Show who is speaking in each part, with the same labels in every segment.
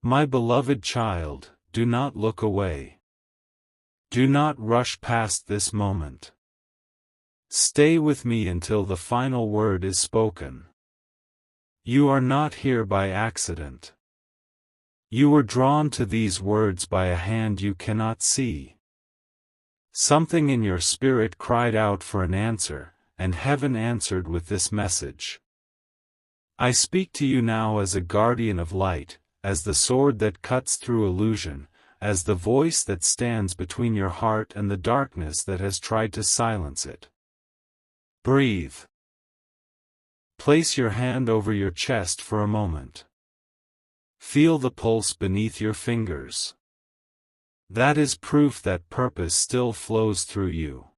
Speaker 1: My beloved child, do not look away. Do not rush past this moment. Stay with me until the final word is spoken. You are not here by accident. You were drawn to these words by a hand you cannot see. Something in your spirit cried out for an answer, and heaven answered with this message. I speak to you now as a guardian of light, as the sword that cuts through illusion, as the voice that stands between your heart and the darkness that has tried to silence it. Breathe. Place your hand over your chest for a moment. Feel the pulse beneath your fingers. That is proof that purpose still flows through you.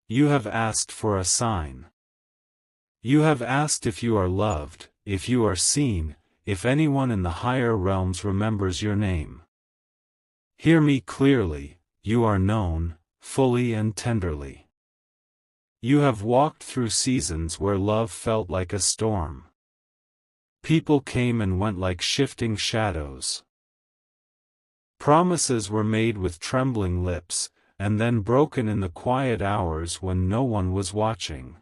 Speaker 1: You have asked for a sign. You have asked if you are loved, if you are seen, if anyone in the higher realms remembers your name. Hear me clearly, you are known, fully and tenderly. You have walked through seasons where love felt like a storm. People came and went like shifting shadows. Promises were made with trembling lips, and then broken in the quiet hours when no one was watching.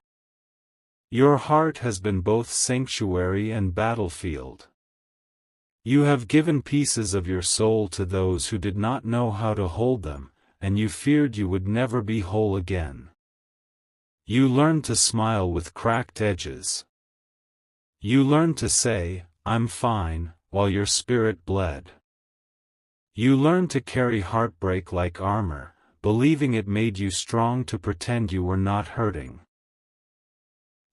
Speaker 1: Your heart has been both sanctuary and battlefield. You have given pieces of your soul to those who did not know how to hold them, and you feared you would never be whole again. You learned to smile with cracked edges. You learned to say, "I'm fine," while your spirit bled. You learned to carry heartbreak like armor, believing it made you strong to pretend you were not hurting.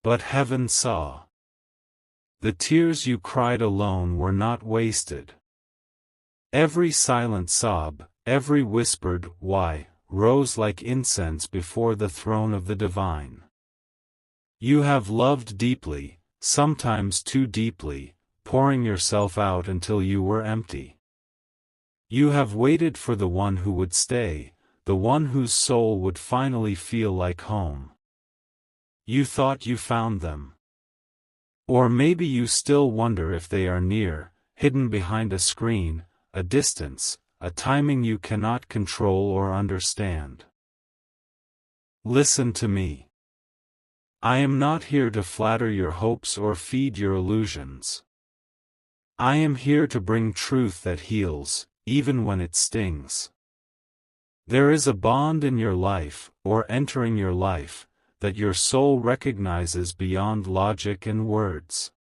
Speaker 1: But heaven saw. The tears you cried alone were not wasted. Every silent sob, every whispered "why," rose like incense before the throne of the divine. You have loved deeply, sometimes too deeply, pouring yourself out until you were empty. You have waited for the one who would stay, the one whose soul would finally feel like home. You thought you found them. Or maybe you still wonder if they are near, hidden behind a screen, a distance, a timing you cannot control or understand. Listen to me. I am not here to flatter your hopes or feed your illusions. I am here to bring truth that heals, even when it stings. There is a bond in your life, or entering your life, that your soul recognizes beyond logic and words.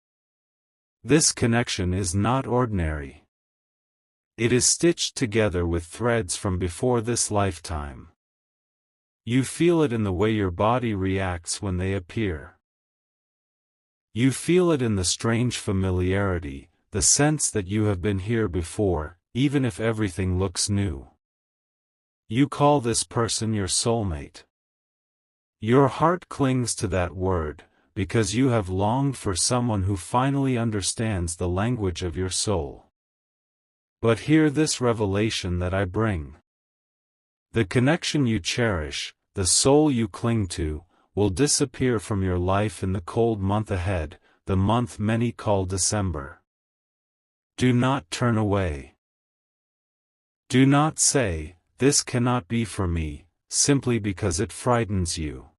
Speaker 1: This connection is not ordinary. It is stitched together with threads from before this lifetime. You feel it in the way your body reacts when they appear. You feel it in the strange familiarity, the sense that you have been here before, even if everything looks new. You call this person your soulmate. Your heart clings to that word, because you have longed for someone who finally understands the language of your soul. But hear this revelation that I bring. The connection you cherish, the soul you cling to, will disappear from your life in the cold month ahead, the month many call December. Do not turn away. Do not say, "This cannot be for me," simply because it frightens you.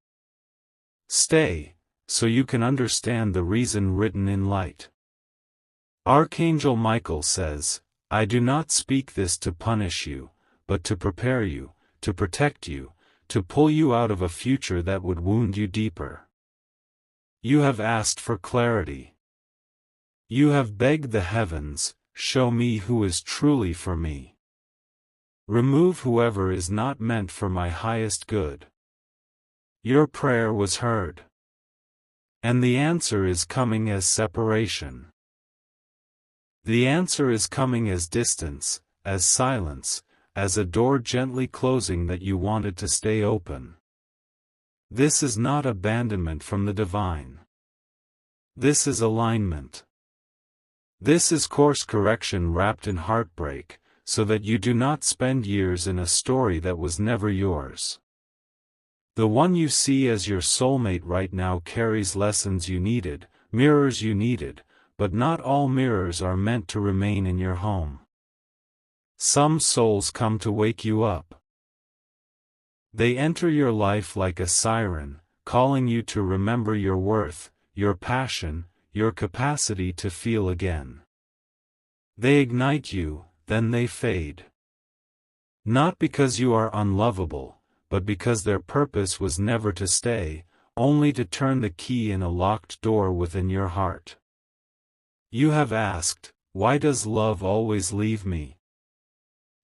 Speaker 1: Stay, so you can understand the reason written in light. Archangel Michael says, "I do not speak this to punish you, but to prepare you, to protect you, to pull you out of a future that would wound you deeper." You have asked for clarity. You have begged the heavens, "Show me who is truly for me. Remove whoever is not meant for my highest good." Your prayer was heard. And the answer is coming as separation. The answer is coming as distance, as silence, as a door gently closing that you wanted to stay open. This is not abandonment from the divine. This is alignment. This is course correction wrapped in heartbreak, so that you do not spend years in a story that was never yours. The one you see as your soulmate right now carries lessons you needed, mirrors you needed, but not all mirrors are meant to remain in your home. Some souls come to wake you up. They enter your life like a siren, calling you to remember your worth, your passion, your capacity to feel again. They ignite you, then they fade. Not because you are unlovable, but because their purpose was never to stay, only to turn the key in a locked door within your heart. You have asked, why does love always leave me?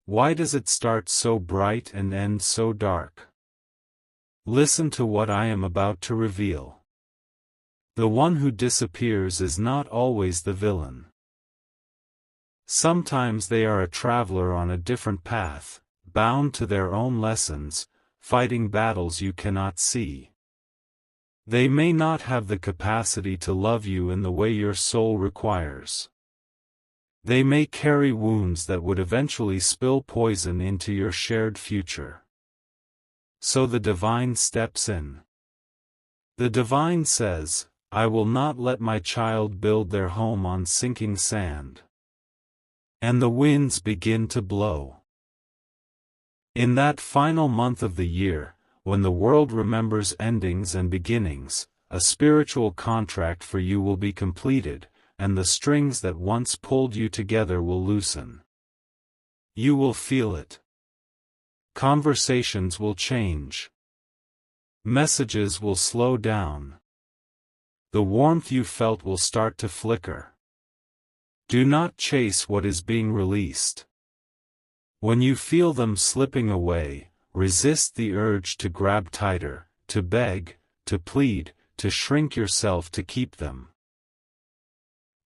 Speaker 1: Why does it start so bright and end so dark? Listen to what I am about to reveal. The one who disappears is not always the villain. Sometimes they are a traveler on a different path, bound to their own lessons, fighting battles you cannot see. They may not have the capacity to love you in the way your soul requires. They may carry wounds that would eventually spill poison into your shared future. So the divine steps in. The divine says, I will not let my child build their home on sinking sand. And the winds begin to blow. In that final month of the year, when the world remembers endings and beginnings, a spiritual contract for you will be completed, and the strings that once pulled you together will loosen. You will feel it. Conversations will change. Messages will slow down. The warmth you felt will start to flicker. Do not chase what is being released. When you feel them slipping away, resist the urge to grab tighter, to beg, to plead, to shrink yourself to keep them.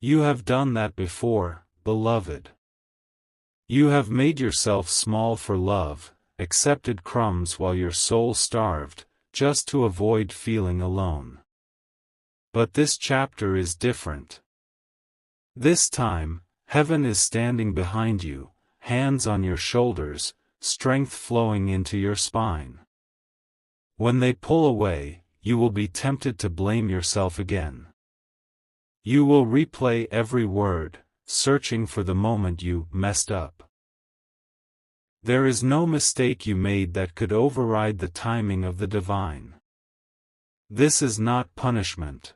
Speaker 1: You have done that before, beloved. You have made yourself small for love, accepted crumbs while your soul starved, just to avoid feeling alone. But this chapter is different. This time, heaven is standing behind you, hands on your shoulders, strength flowing into your spine. When they pull away, you will be tempted to blame yourself again. You will replay every word, searching for the moment you messed up. There is no mistake you made that could override the timing of the divine. This is not punishment.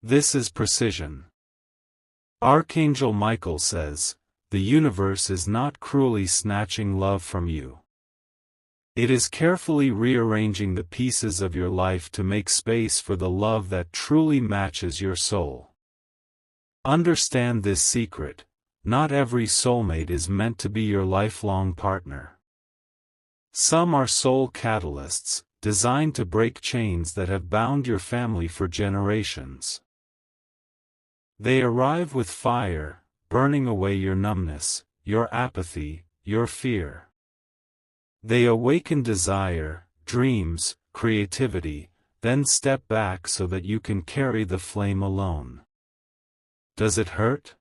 Speaker 1: This is precision. Archangel Michael says, the universe is not cruelly snatching love from you. It is carefully rearranging the pieces of your life to make space for the love that truly matches your soul. Understand this secret: not every soulmate is meant to be your lifelong partner. Some are soul catalysts, designed to break chains that have bound your family for generations. They arrive with fire, burning away your numbness, your apathy, your fear. They awaken desire, dreams, creativity, then step back so that you can carry the flame alone. Does it hurt?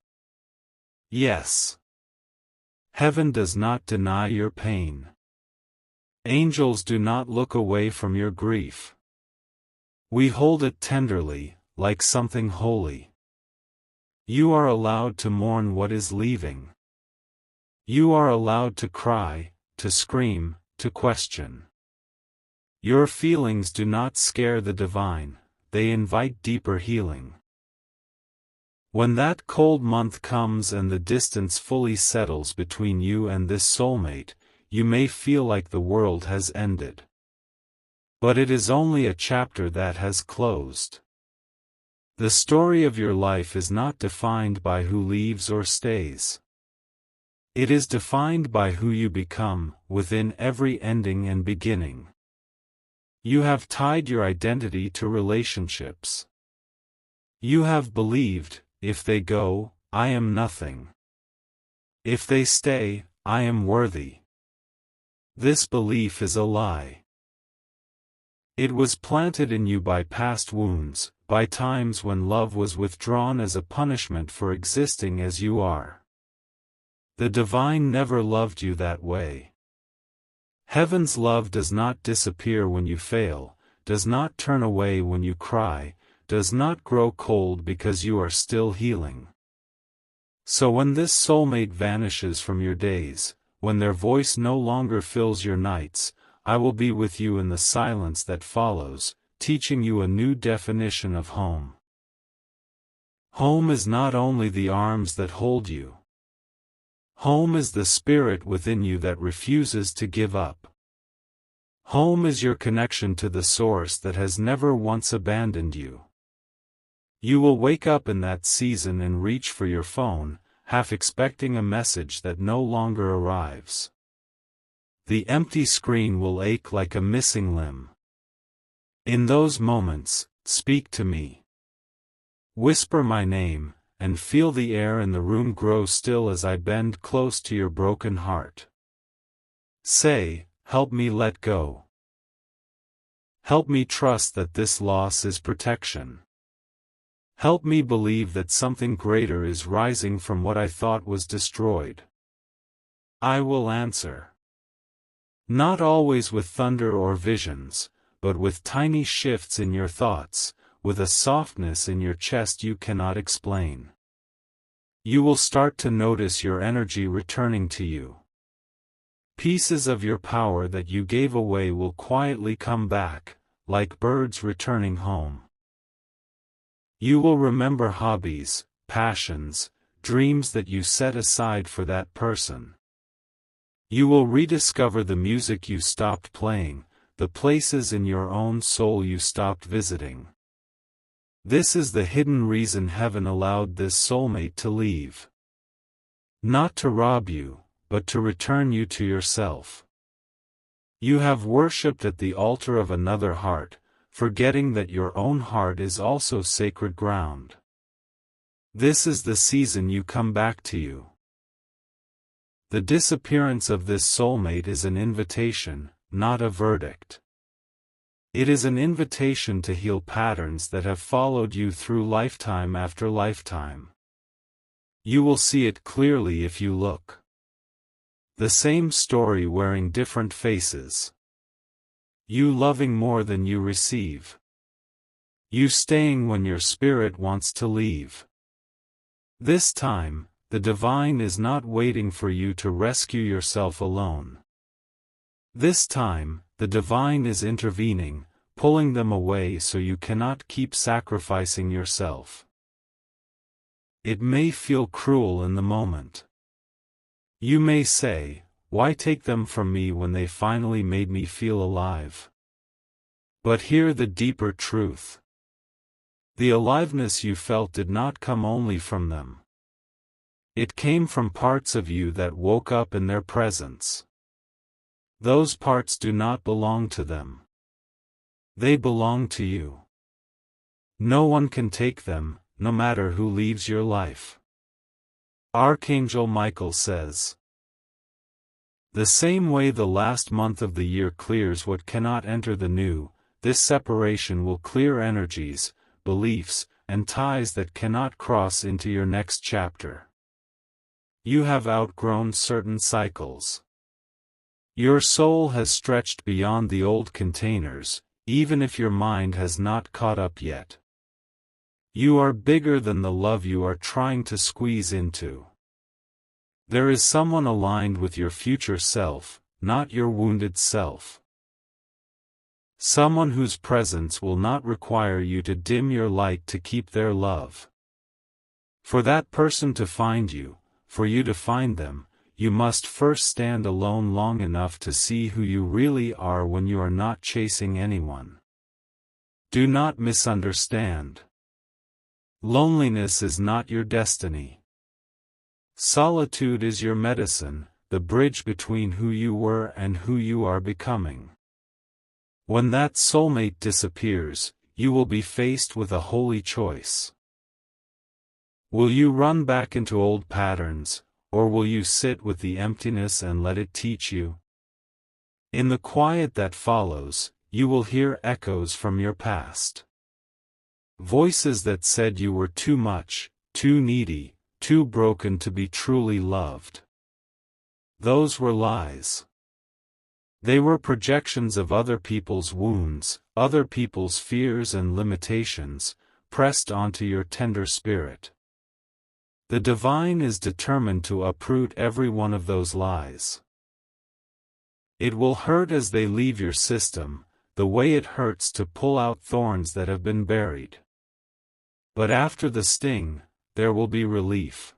Speaker 1: Yes. Heaven does not deny your pain. Angels do not look away from your grief. We hold it tenderly, like something holy. You are allowed to mourn what is leaving. You are allowed to cry, to scream, to question. Your feelings do not scare the divine, they invite deeper healing. When that cold month comes and the distance fully settles between you and this soulmate, you may feel like the world has ended. But it is only a chapter that has closed. The story of your life is not defined by who leaves or stays. It is defined by who you become, within every ending and beginning. You have tied your identity to relationships. You have believed, if they go, I am nothing. If they stay, I am worthy. This belief is a lie. It was planted in you by past wounds, by times when love was withdrawn as a punishment for existing as you are. The divine never loved you that way. Heaven's love does not disappear when you fail, does not turn away when you cry, does not grow cold because you are still healing. So when this soulmate vanishes from your days, when their voice no longer fills your nights, I will be with you in the silence that follows, teaching you a new definition of home. Home is not only the arms that hold you. Home is the spirit within you that refuses to give up. Home is your connection to the source that has never once abandoned you. You will wake up in that season and reach for your phone, half expecting a message that no longer arrives. The empty screen will ache like a missing limb. In those moments, speak to me. Whisper my name, and feel the air in the room grow still as I bend close to your broken heart. Say, help me let go. Help me trust that this loss is protection. Help me believe that something greater is rising from what I thought was destroyed. I will answer. Not always with thunder or visions, but with tiny shifts in your thoughts, with a softness in your chest you cannot explain. You will start to notice your energy returning to you. Pieces of your power that you gave away will quietly come back, like birds returning home. You will remember hobbies, passions, dreams that you set aside for that person. You will rediscover the music you stopped playing, the places in your own soul you stopped visiting. This is the hidden reason heaven allowed this soulmate to leave. Not to rob you, but to return you to yourself. You have worshipped at the altar of another heart, forgetting that your own heart is also sacred ground. This is the season you come back to you. The disappearance of this soulmate is an invitation, not a verdict. It is an invitation to heal patterns that have followed you through lifetime after lifetime. You will see it clearly if you look. The same story wearing different faces. You loving more than you receive. You staying when your spirit wants to leave. This time, the divine is not waiting for you to rescue yourself alone. This time, the divine is intervening, pulling them away so you cannot keep sacrificing yourself. It may feel cruel in the moment. You may say, why take them from me when they finally made me feel alive? But hear the deeper truth. The aliveness you felt did not come only from them. It came from parts of you that woke up in their presence. Those parts do not belong to them. They belong to you. No one can take them, no matter who leaves your life. Archangel Michael says, the same way the last month of the year clears what cannot enter the new, this separation will clear energies, beliefs, and ties that cannot cross into your next chapter. You have outgrown certain cycles. Your soul has stretched beyond the old containers, even if your mind has not caught up yet. You are bigger than the love you are trying to squeeze into. There is someone aligned with your future self, not your wounded self. Someone whose presence will not require you to dim your light to keep their love. For that person to find you, for you to find them, you must first stand alone long enough to see who you really are when you are not chasing anyone. Do not misunderstand. Loneliness is not your destiny. Solitude is your medicine, the bridge between who you were and who you are becoming. When that soulmate disappears, you will be faced with a holy choice. Will you run back into old patterns, or will you sit with the emptiness and let it teach you? In the quiet that follows, you will hear echoes from your past. Voices that said you were too much, too needy, too broken to be truly loved. Those were lies. They were projections of other people's wounds, other people's fears and limitations, pressed onto your tender spirit. The divine is determined to uproot every one of those lies. It will hurt as they leave your system, the way it hurts to pull out thorns that have been buried. But after the sting, there will be relief.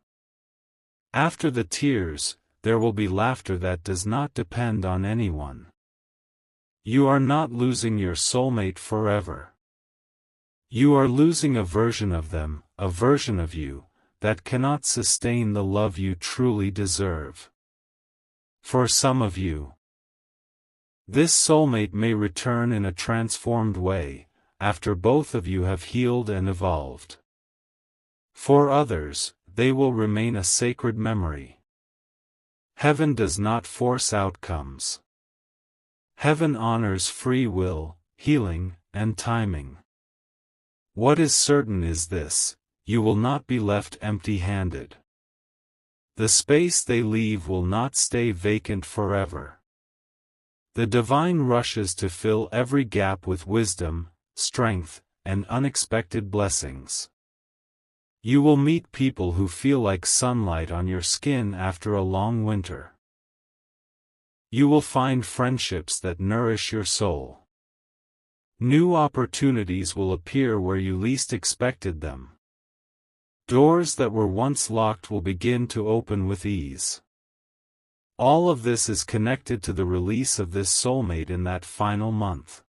Speaker 1: After the tears, there will be laughter that does not depend on anyone. You are not losing your soulmate forever. You are losing a version of them, a version of you, that cannot sustain the love you truly deserve. For some of you, this soulmate may return in a transformed way, after both of you have healed and evolved. For others, they will remain a sacred memory. Heaven does not force outcomes. Heaven honors free will, healing, and timing. What is certain is this: you will not be left empty-handed. The space they leave will not stay vacant forever. The divine rushes to fill every gap with wisdom, strength, and unexpected blessings. You will meet people who feel like sunlight on your skin after a long winter. You will find friendships that nourish your soul. New opportunities will appear where you least expected them. Doors that were once locked will begin to open with ease. All of this is connected to the release of this soulmate in that final month.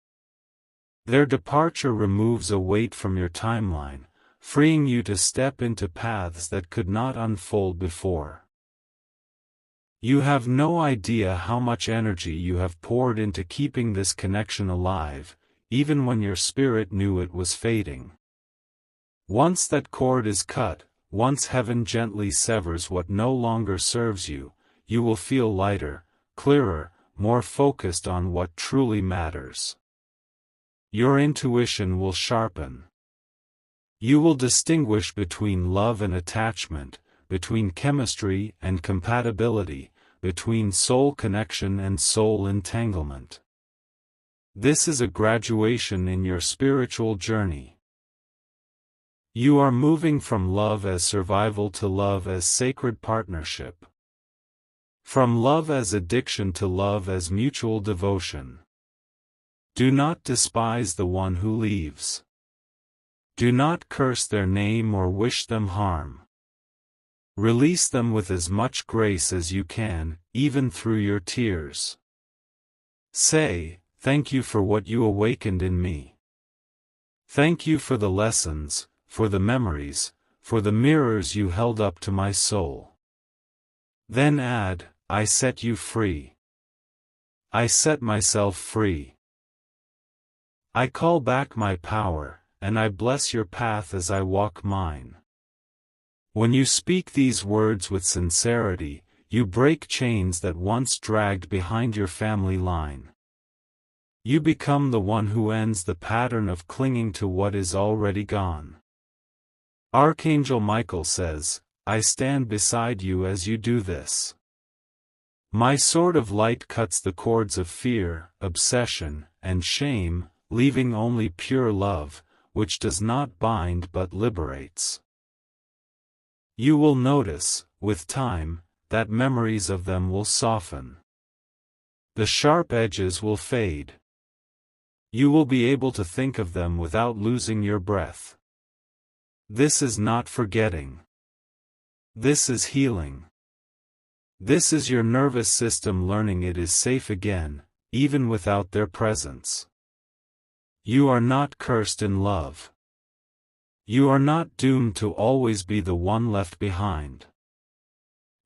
Speaker 1: Their departure removes a weight from your timeline, freeing you to step into paths that could not unfold before. You have no idea how much energy you have poured into keeping this connection alive, even when your spirit knew it was fading. Once that cord is cut, once heaven gently severs what no longer serves you, you will feel lighter, clearer, more focused on what truly matters. Your intuition will sharpen. You will distinguish between love and attachment, between chemistry and compatibility, between soul connection and soul entanglement. This is a graduation in your spiritual journey. You are moving from love as survival to love as sacred partnership. From love as addiction to love as mutual devotion. Do not despise the one who leaves. Do not curse their name or wish them harm. Release them with as much grace as you can, even through your tears. Say, "Thank you for what you awakened in me. Thank you for the lessons, for the memories, for the mirrors you held up to my soul." Then add, "I set you free. I set myself free. I call back my power, and I bless your path as I walk mine." When you speak these words with sincerity, you break chains that once dragged behind your family line. You become the one who ends the pattern of clinging to what is already gone. Archangel Michael says, "I stand beside you as you do this. My sword of light cuts the cords of fear, obsession, and shame, leaving only pure love, which does not bind but liberates." You will notice, with time, that memories of them will soften. The sharp edges will fade. You will be able to think of them without losing your breath. This is not forgetting. This is healing. This is your nervous system learning it is safe again, even without their presence. You are not cursed in love. You are not doomed to always be the one left behind.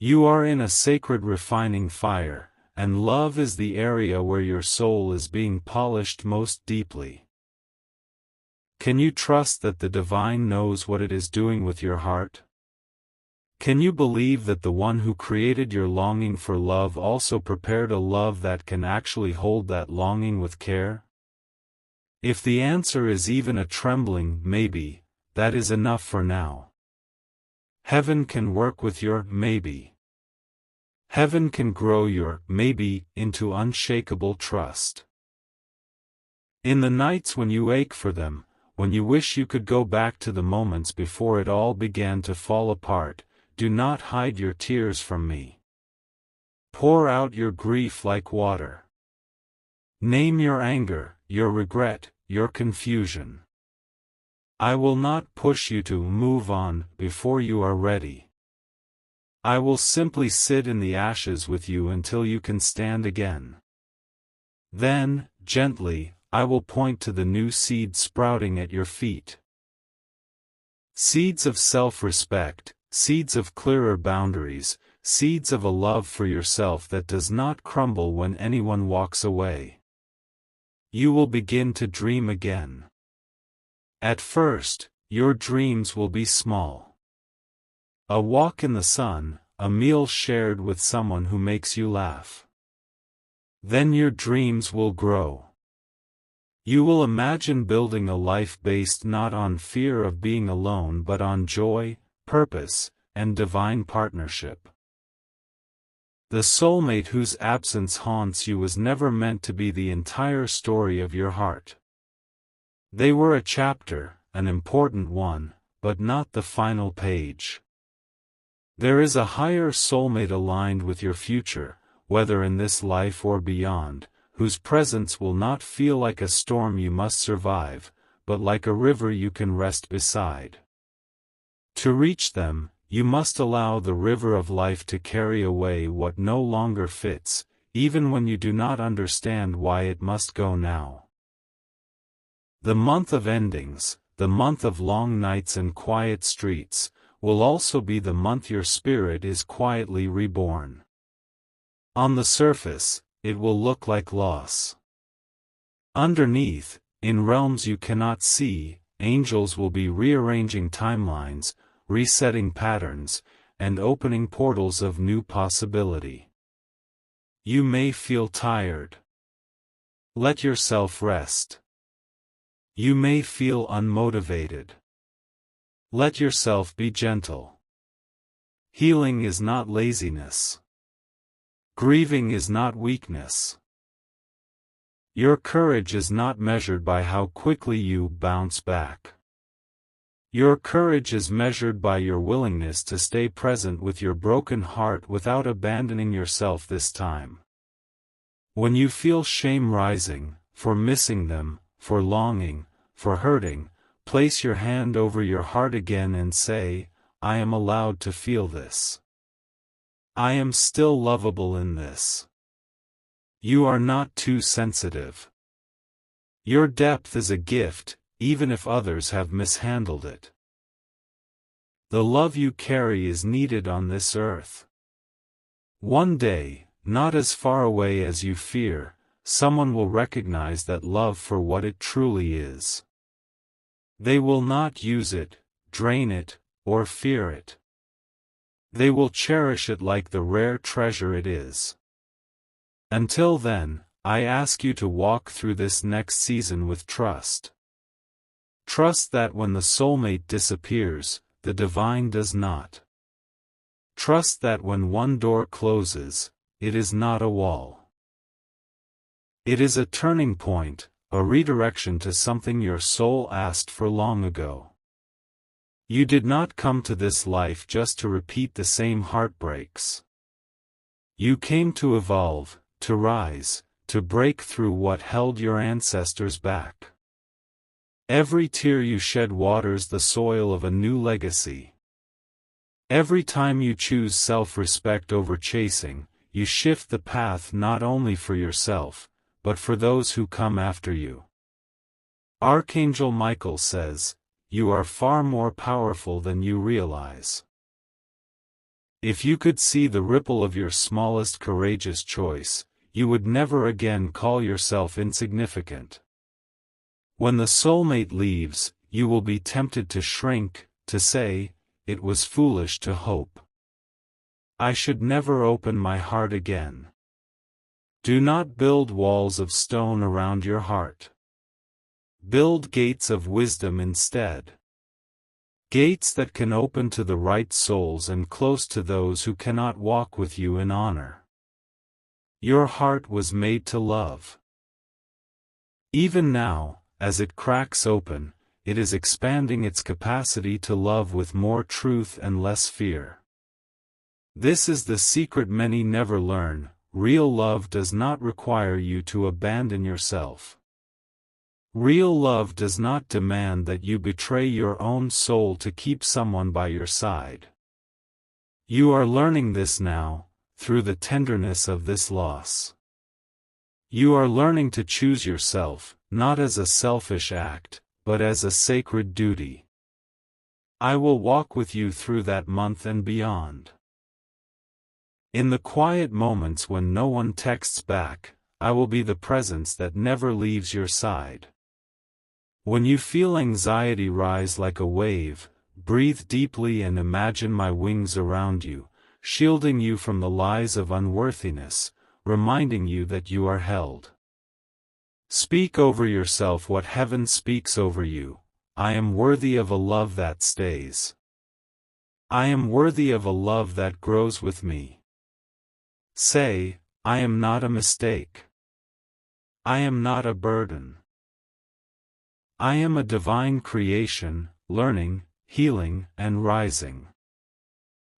Speaker 1: You are in a sacred refining fire, and love is the area where your soul is being polished most deeply. Can you trust that the divine knows what it is doing with your heart? Can you believe that the one who created your longing for love also prepared a love that can actually hold that longing with care? If the answer is even a trembling maybe, that is enough for now. Heaven can work with your maybe. Heaven can grow your maybe into unshakable trust. In the nights when you ache for them, when you wish you could go back to the moments before it all began to fall apart, do not hide your tears from me. Pour out your grief like water. Name your anger, your regret, your confusion. I will not push you to move on before you are ready. I will simply sit in the ashes with you until you can stand again. Then, gently, I will point to the new seed sprouting at your feet. Seeds of self-respect, seeds of clearer boundaries, seeds of a love for yourself that does not crumble when anyone walks away. You will begin to dream again. At first, your dreams will be small. A walk in the sun, a meal shared with someone who makes you laugh. Then your dreams will grow. You will imagine building a life based not on fear of being alone but on joy, purpose, and divine partnership. The soulmate whose absence haunts you was never meant to be the entire story of your heart. They were a chapter, an important one, but not the final page. There is a higher soulmate aligned with your future, whether in this life or beyond, whose presence will not feel like a storm you must survive, but like a river you can rest beside. To reach them, you must allow the river of life to carry away what no longer fits, even when you do not understand why it must go now. The month of endings, the month of long nights and quiet streets, will also be the month your spirit is quietly reborn. On the surface, it will look like loss. Underneath, in realms you cannot see, angels will be rearranging timelines, resetting patterns, and opening portals of new possibility. You may feel tired. Let yourself rest. You may feel unmotivated. Let yourself be gentle. Healing is not laziness. Grieving is not weakness. Your courage is not measured by how quickly you bounce back. Your courage is measured by your willingness to stay present with your broken heart without abandoning yourself this time. When you feel shame rising, for missing them, for longing, for hurting, place your hand over your heart again and say, I am allowed to feel this. I am still lovable in this. You are not too sensitive. Your depth is a gift, even if others have mishandled it. The love you carry is needed on this earth. One day, not as far away as you fear, someone will recognize that love for what it truly is. They will not use it, drain it, or fear it. They will cherish it like the rare treasure it is. Until then, I ask you to walk through this next season with trust. Trust that when the soulmate disappears, the divine does not. Trust that when one door closes, it is not a wall. It is a turning point, a redirection to something your soul asked for long ago. You did not come to this life just to repeat the same heartbreaks. You came to evolve, to rise, to break through what held your ancestors back. Every tear you shed waters the soil of a new legacy. Every time you choose self-respect over chasing, you shift the path not only for yourself, but for those who come after you. Archangel Michael says, you are far more powerful than you realize. If you could see the ripple of your smallest courageous choice, you would never again call yourself insignificant. When the soulmate leaves, you will be tempted to shrink, to say, it was foolish to hope. I should never open my heart again. Do not build walls of stone around your heart. Build gates of wisdom instead. Gates that can open to the right souls and close to those who cannot walk with you in honor. Your heart was made to love. Even now, as it cracks open, it is expanding its capacity to love with more truth and less fear. This is the secret many never learn: real love does not require you to abandon yourself. Real love does not demand that you betray your own soul to keep someone by your side. You are learning this now, through the tenderness of this loss. You are learning to choose yourself, not as a selfish act, but as a sacred duty. I will walk with you through that month and beyond. In the quiet moments when no one texts back, I will be the presence that never leaves your side. When you feel anxiety rise like a wave, breathe deeply and imagine my wings around you, shielding you from the lies of unworthiness, reminding you that you are held. Speak over yourself what heaven speaks over you: I am worthy of a love that stays. I am worthy of a love that grows with me. Say, I am not a mistake. I am not a burden. I am a divine creation, learning, healing, and rising.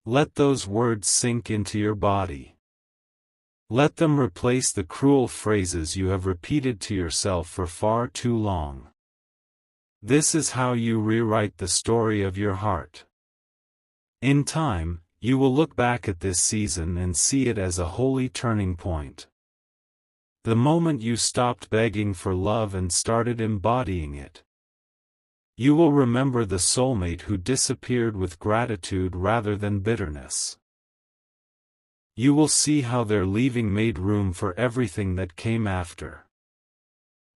Speaker 1: Let those words sink into your body. Let them replace the cruel phrases you have repeated to yourself for far too long. This is how you rewrite the story of your heart. In time, you will look back at this season and see it as a holy turning point. The moment you stopped begging for love and started embodying it. You will remember the soulmate who disappeared with gratitude rather than bitterness. You will see how their leaving made room for everything that came after.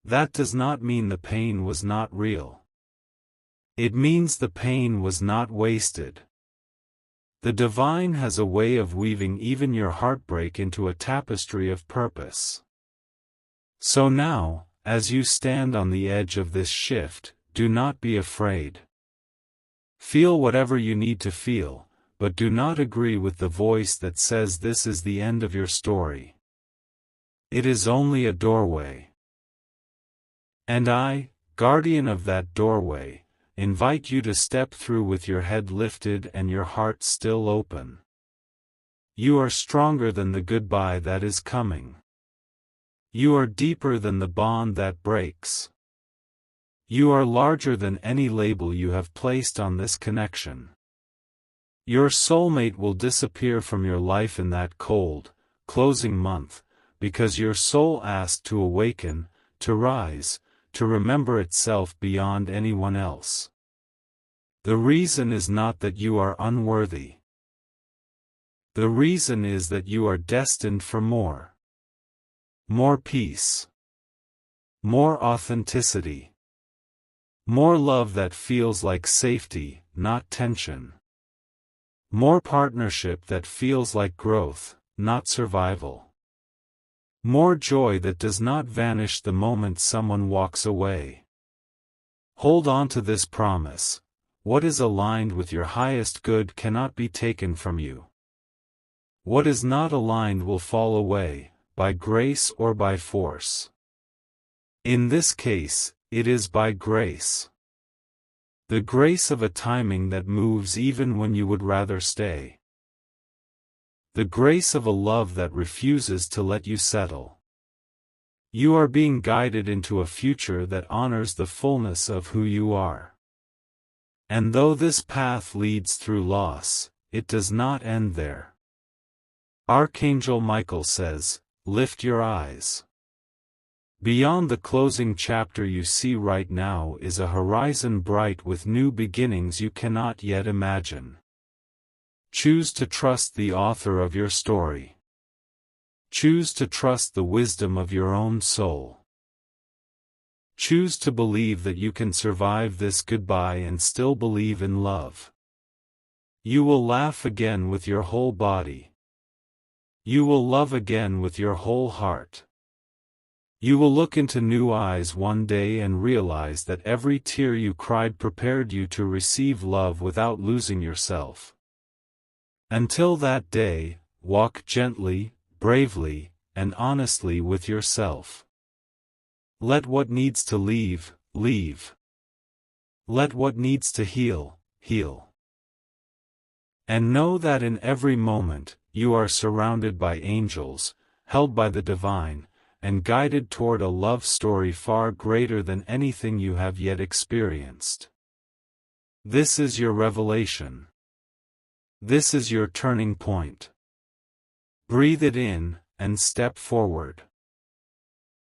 Speaker 1: That does not mean the pain was not real. It means the pain was not wasted. The divine has a way of weaving even your heartbreak into a tapestry of purpose. So now, as you stand on the edge of this shift, do not be afraid. Feel whatever you need to feel, but do not agree with the voice that says this is the end of your story. It is only a doorway. And I, guardian of that doorway, invite you to step through with your head lifted and your heart still open. You are stronger than the goodbye that is coming. You are deeper than the bond that breaks. You are larger than any label you have placed on this connection. Your soulmate will disappear from your life in that cold, closing month, because your soul asked to awaken, to rise, to remember itself beyond anyone else. The reason is not that you are unworthy. The reason is that you are destined for more. More peace. More authenticity. More love that feels like safety, not tension. More partnership that feels like growth, not survival. More joy that does not vanish the moment someone walks away. Hold on to this promise: what is aligned with your highest good cannot be taken from you. What is not aligned will fall away, by grace or by force. In this case, it is by grace. The grace of a timing that moves even when you would rather stay. The grace of a love that refuses to let you settle. You are being guided into a future that honors the fullness of who you are. And though this path leads through loss, it does not end there. Archangel Michael says, lift your eyes. Beyond the closing chapter you see right now is a horizon bright with new beginnings you cannot yet imagine. Choose to trust the author of your story. Choose to trust the wisdom of your own soul. Choose to believe that you can survive this goodbye and still believe in love. You will laugh again with your whole body. You will love again with your whole heart. You will look into new eyes one day and realize that every tear you cried prepared you to receive love without losing yourself. Until that day, walk gently, bravely, and honestly with yourself. Let what needs to leave, leave. Let what needs to heal, heal. And know that in every moment, you are surrounded by angels, held by the divine, and guided toward a love story far greater than anything you have yet experienced. This is your revelation. This is your turning point. Breathe it in, and step forward.